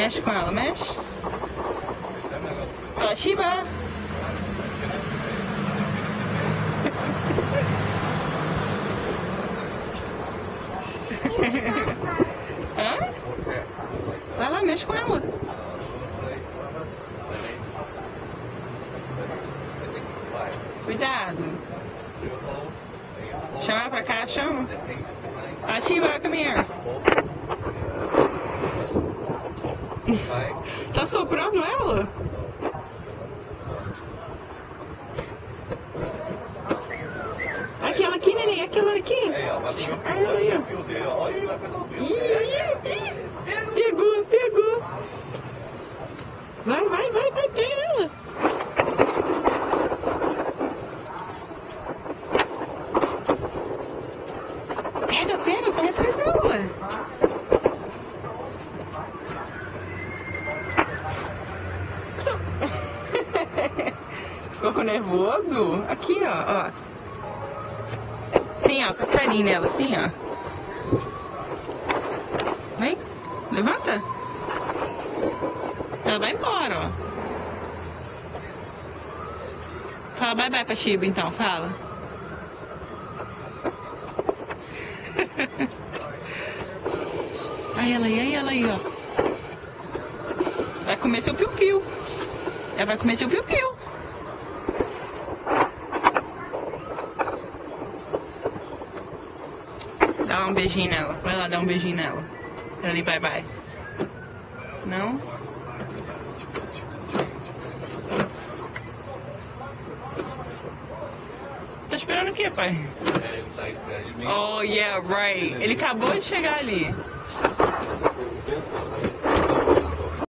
Mexe com ela, mexe. Fala, Shiba. Hã? Vai lá, mexe com ela. Cuidado. Chama ela pra cá, chama. Ah, Shiba, come here. Tá soprando ela? Aquela aqui, neném, aquela aqui. Ah, ela aí, ó. Pegou, pegou. Vai, pega ela. Pega, corre atrás dela, ué. Ficou nervoso? Aqui, ó. Sim, ó, faz carinho nela, assim, ó. Vem, levanta. Ela vai embora, ó. Fala bye bye pra Shiba, então, fala. Aí ela aí, ó. Vai comer seu piu-piu. Ela vai comer seu piu-piu. Dá um beijinho nela. Vai lá dar um beijinho nela. Ali, bye bye. Não? Tá esperando o quê, pai? Ele sai de mim. Oh, yeah, right. Ele acabou de chegar ali.